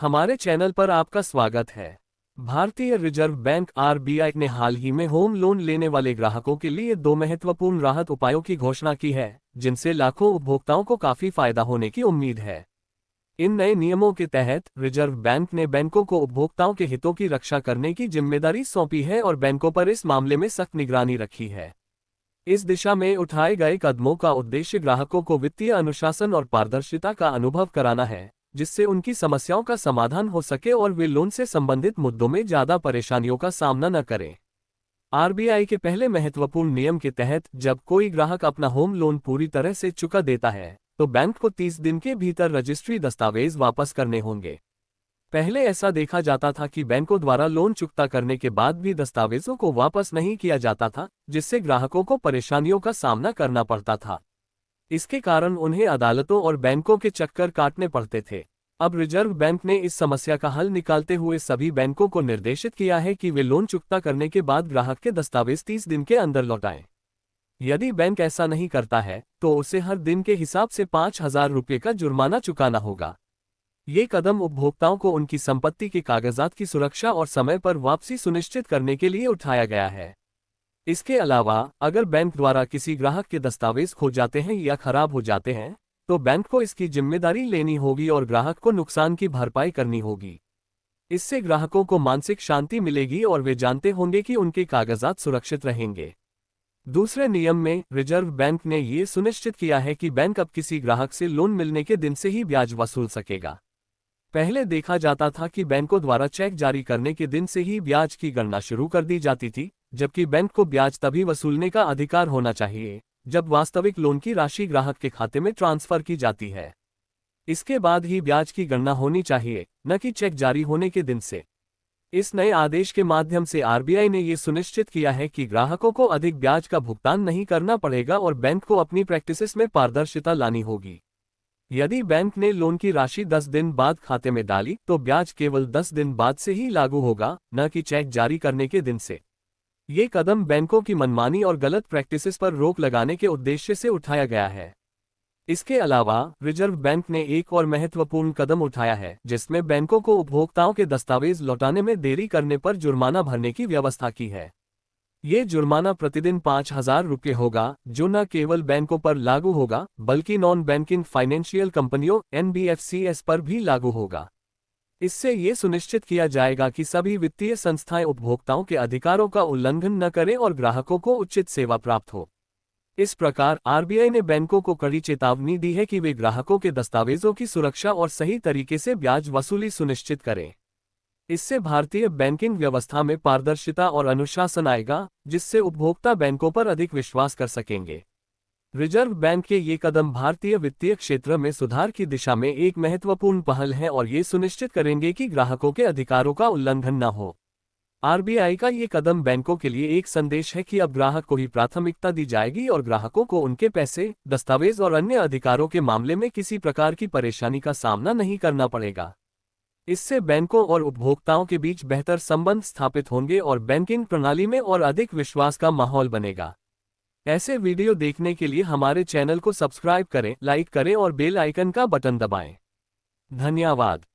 हमारे चैनल पर आपका स्वागत है। भारतीय रिजर्व बैंक आरबीआई ने हाल ही में होम लोन लेने वाले ग्राहकों के लिए दो महत्वपूर्ण राहत उपायों की घोषणा की है, जिनसे लाखों उपभोक्ताओं को काफी फायदा होने की उम्मीद है। इन नए नियमों के तहत रिजर्व बैंक ने बैंकों को उपभोक्ताओं के हितों की रक्षा करने की जिम्मेदारी सौंपी है और बैंकों पर इस मामले में सख्त निगरानी रखी है। इस दिशा में उठाए गए कदमों का उद्देश्य ग्राहकों को वित्तीय अनुशासन और पारदर्शिता का अनुभव कराना है, जिससे उनकी समस्याओं का समाधान हो सके और वे लोन से संबंधित मुद्दों में ज्यादा परेशानियों का सामना न करें। आरबीआई के पहले महत्वपूर्ण नियम के तहत जब कोई ग्राहक अपना होम लोन पूरी तरह से चुका देता है, तो बैंक को 30 दिन के भीतर रजिस्ट्री दस्तावेज वापस करने होंगे। पहले ऐसा देखा जाता था कि बैंकों द्वारा लोन चुकता करने के बाद भी दस्तावेजों को वापस नहीं किया जाता था, जिससे ग्राहकों को परेशानियों का सामना करना पड़ता था। इसके कारण उन्हें अदालतों और बैंकों के चक्कर काटने पड़ते थे। अब रिजर्व बैंक ने इस समस्या का हल निकालते हुए सभी बैंकों को निर्देशित किया है कि वे लोन चुकता करने के बाद ग्राहक के दस्तावेज 30 दिन के अंदर लौटाएं। यदि बैंक ऐसा नहीं करता है, तो उसे हर दिन के हिसाब से 5,000 रुपये का जुर्माना चुकाना होगा। ये कदम उपभोक्ताओं को उनकी संपत्ति के कागजात की सुरक्षा और समय पर वापसी सुनिश्चित करने के लिए उठाया गया है। इसके अलावा, अगर बैंक द्वारा किसी ग्राहक के दस्तावेज खो जाते हैं या खराब हो जाते हैं, तो बैंक को इसकी जिम्मेदारी लेनी होगी और ग्राहक को नुकसान की भरपाई करनी होगी। इससे ग्राहकों को मानसिक शांति मिलेगी और वे जानते होंगे कि उनके कागजात सुरक्षित रहेंगे। दूसरे नियम में रिजर्व बैंक ने ये सुनिश्चित किया है कि बैंक अब किसी ग्राहक से लोन मिलने के दिन से ही ब्याज वसूल सकेगा। पहले देखा जाता था कि बैंकों द्वारा चेक जारी करने के दिन से ही ब्याज की गणना शुरू कर दी जाती थी, जबकि बैंक को ब्याज तभी वसूलने का अधिकार होना चाहिए जब वास्तविक लोन की राशि ग्राहक के खाते में ट्रांसफर की जाती है। इसके बाद ही ब्याज की गणना होनी चाहिए, न कि चेक जारी होने के दिन से। इस नए आदेश के माध्यम से आरबीआई ने ये सुनिश्चित किया है कि ग्राहकों को अधिक ब्याज का भुगतान नहीं करना पड़ेगा और बैंक को अपनी प्रैक्टिसेस में पारदर्शिता लानी होगी। यदि बैंक ने लोन की राशि 10 दिन बाद खाते में डाली, तो ब्याज केवल 10 दिन बाद से ही लागू होगा, न कि चेक जारी करने के दिन से। ये कदम बैंकों की मनमानी और गलत प्रैक्टिसेस पर रोक लगाने के उद्देश्य से उठाया गया है। इसके अलावा रिजर्व बैंक ने एक और महत्वपूर्ण कदम उठाया है, जिसमें बैंकों को उपभोक्ताओं के दस्तावेज लौटाने में देरी करने पर जुर्माना भरने की व्यवस्था की है। ये जुर्माना प्रतिदिन 5,000 रुपये होगा, जो न केवल बैंकों पर लागू होगा, बल्कि नॉन बैंकिंग फाइनेंशियल कंपनियों (NBFCs) पर भी लागू होगा। इससे ये सुनिश्चित किया जाएगा कि सभी वित्तीय संस्थाएं उपभोक्ताओं के अधिकारों का उल्लंघन न करें और ग्राहकों को उचित सेवा प्राप्त हो। इस प्रकार आरबीआई ने बैंकों को कड़ी चेतावनी दी है कि वे ग्राहकों के दस्तावेजों की सुरक्षा और सही तरीके से ब्याज वसूली सुनिश्चित करें। इससे भारतीय बैंकिंग व्यवस्था में पारदर्शिता और अनुशासन आएगा, जिससे उपभोक्ता बैंकों पर अधिक विश्वास कर सकेंगे। रिजर्व बैंक के ये कदम भारतीय वित्तीय क्षेत्र में सुधार की दिशा में एक महत्वपूर्ण पहल है और ये सुनिश्चित करेंगे कि ग्राहकों के अधिकारों का उल्लंघन न हो। आरबीआई का ये कदम बैंकों के लिए एक संदेश है कि अब ग्राहक को ही प्राथमिकता दी जाएगी और ग्राहकों को उनके पैसे, दस्तावेज और अन्य अधिकारों के मामले में किसी प्रकार की परेशानी का सामना नहीं करना पड़ेगा। इससे बैंकों और उपभोक्ताओं के बीच बेहतर संबंध स्थापित होंगे और बैंकिंग प्रणाली में और अधिक विश्वास का माहौल बनेगा। ऐसे वीडियो देखने के लिए हमारे चैनल को सब्सक्राइब करें, लाइक करें और बेल आइकन का बटन दबाएं। धन्यवाद।